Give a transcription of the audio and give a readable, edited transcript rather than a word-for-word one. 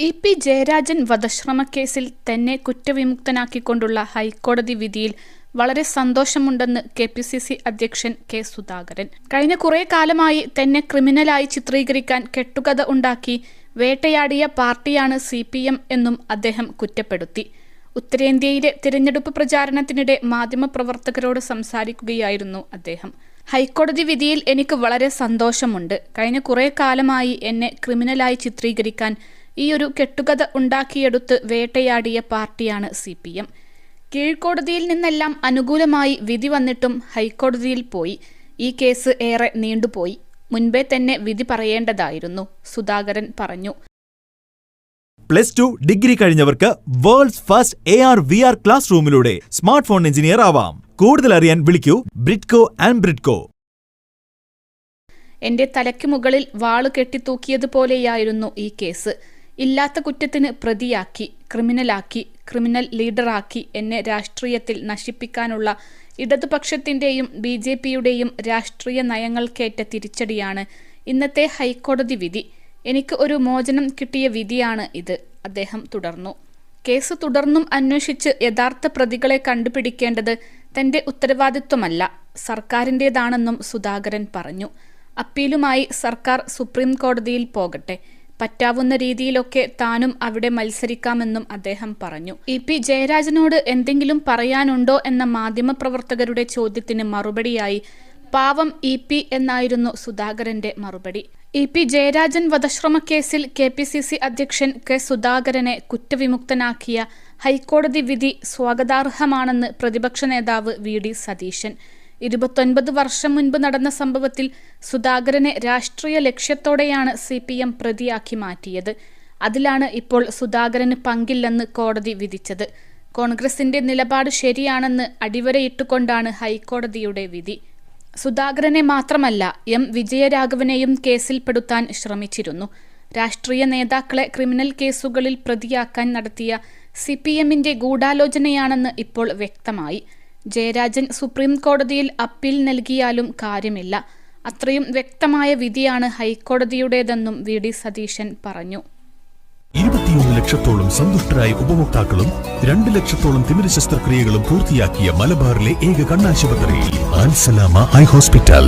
EP. Jayarajan വധശ്രമക്കേസിൽ തന്നെ കുറ്റവിമുക്തനാക്കിക്കൊണ്ടുള്ള ഹൈക്കോടതി വിധിയിൽ വളരെ സന്തോഷമുണ്ടെന്ന് കെ.പി.സി.സി. അധ്യക്ഷൻ കെ. സുധാകരൻ. കഴിഞ്ഞ കുറേ കാലമായി തന്നെ ക്രിമിനലായി ചിത്രീകരിക്കാൻ കെട്ടുകഥ ഉണ്ടാക്കി വേട്ടയാടിയ പാർട്ടിയാണ് CPM എന്നും അദ്ദേഹം കുറ്റപ്പെടുത്തി. ഉത്തരേന്ത്യയിലെ തിരഞ്ഞെടുപ്പ് പ്രചാരണത്തിനിടെ മാധ്യമപ്രവർത്തകരോട് സംസാരിക്കുകയായിരുന്നു അദ്ദേഹം. ഹൈക്കോടതി വിധിയിൽ എനിക്ക് വളരെ സന്തോഷമുണ്ട്. കഴിഞ്ഞ കുറേ കാലമായി എന്നെ ക്രിമിനലായി ചിത്രീകരിക്കാൻ ഈയൊരു കെട്ടുകഥ ഉണ്ടാക്കിയെടുത്ത് വേട്ടയാടിയ പാർട്ടിയാണ് CPM. കീഴ്ക്കോടതിയിൽ നിന്നെല്ലാം അനുകൂലമായി വിധി വന്നിട്ടും ഹൈക്കോടതിയിൽ പോയി. ഈ കേസ് ഏറെ നീണ്ടുപോയി. മുൻപേ തന്നെ വിധി പറയേണ്ടതായിരുന്നു, സുധാകരൻ പറഞ്ഞു. +2 ഡിഗ്രി കഴിഞ്ഞവർക്ക് വേൾഡ്സ് ഫസ്റ്റ് AR/VR ക്ലാസ് റൂമിലൂടെ സ്മാർട്ട് ഫോൺ എഞ്ചിനീയർ ആവാം. കൂടുതൽ അറിയാൻ വിളിക്കൂ ബ്രിഡ്കോ ആൻഡ് ബ്രിഡ്കോ. എന്റെ തലയ്ക്ക് മുകളിൽ വാള് കെട്ടിത്തൂക്കിയതുപോലെയായിരുന്നു ഈ കേസ്. ഇല്ലാത്ത കുറ്റത്തിന് പ്രതിയാക്കി, ക്രിമിനലാക്കി, ക്രിമിനൽ ലീഡറാക്കി എന്നെ രാഷ്ട്രീയത്തിൽ നശിപ്പിക്കാനുള്ള ഇടതുപക്ഷത്തിന്റെയും BJPയുടെയും രാഷ്ട്രീയ നയങ്ങൾക്കേറ്റ തിരിച്ചടിയാണ് ഇന്നത്തെ ഹൈക്കോടതി വിധി. എനിക്ക് ഒരു മോചനം കിട്ടിയ വിധിയാണ് ഇത്, അദ്ദേഹം തുടർന്നു. കേസ് തുടർന്നും അന്വേഷിച്ച് യഥാർത്ഥ പ്രതികളെ കണ്ടുപിടിക്കേണ്ടത് തന്റെ ഉത്തരവാദിത്വമല്ല, സർക്കാരിൻ്റെതാണെന്നും സുധാകരൻ പറഞ്ഞു. അപ്പീലുമായി സർക്കാർ സുപ്രീം കോടതിയിൽ പോകട്ടെ, പറ്റാവുന്ന രീതിയിലൊക്കെ താനും അവിടെ മത്സരിക്കാമെന്നും അദ്ദേഹം പറഞ്ഞു. ഇ.പി. ജയരാജനോട് എന്തെങ്കിലും പറയാനുണ്ടോ എന്ന മാധ്യമപ്രവർത്തകരുടെ ചോദ്യത്തിന് മറുപടിയായി പാവം ഇ.പി. എന്നായിരുന്നു സുധാകരന്റെ മറുപടി. ഇ.പി. ജയരാജൻ വധശ്രമക്കേസിൽ കെ.പി.സി.സി. അധ്യക്ഷൻ കെ. സുധാകരനെ കുറ്റവിമുക്തനാക്കിയ ഹൈക്കോടതി വിധി സ്വാഗതാർഹമാണെന്ന് പ്രതിപക്ഷ നേതാവ് വി.ഡി. സതീശൻ. 29 വർഷം മുൻപ് നടന്ന സംഭവത്തിൽ സുധാകരനെ രാഷ്ട്രീയ ലക്ഷ്യത്തോടെയാണ് CPM പ്രതിയാക്കി മാറ്റിയത്. അതിലാണ് ഇപ്പോൾ സുധാകരന് പങ്കില്ലെന്ന് കോടതി വിധിച്ചത്. കോൺഗ്രസിന്റെ നിലപാട് ശരിയാണെന്ന് അടിവരയിട്ടുകൊണ്ടാണ് ഹൈക്കോടതിയുടെ വിധി. സുധാകരനെ മാത്രമല്ല M. വിജയരാഘവനെയും കേസിൽപ്പെടുത്താൻ ശ്രമിച്ചിരുന്നു. രാഷ്ട്രീയ നേതാക്കളെ ക്രിമിനൽ കേസുകളിൽ പ്രതിയാക്കാൻ നടത്തിയ CPMന്റെ ഗൂഢാലോചനയാണെന്ന് ഇപ്പോൾ വ്യക്തമായി. ജയരാജൻ സുപ്രീം കോടതിയിൽ അപ്പീൽ നൽകിയാലും കാര്യമില്ല. അത്രയും വ്യക്തമായ വിധിയാണ് ഹൈക്കോടതിയുടേതെന്നും വി.ഡി. സതീശൻ പറഞ്ഞു. 21 ലക്ഷത്തോളം സന്തുഷ്ടരായ ഉപഭോക്താക്കളും 2 ലക്ഷത്തോളം തിമിര ശസ്ത്രക്രിയകളും പൂർത്തിയാക്കിയ മലബാറിലെ ഏക കണ്ണാശുപത്രി ആൻസലാമ ഐ ഹോസ്പിറ്റൽ.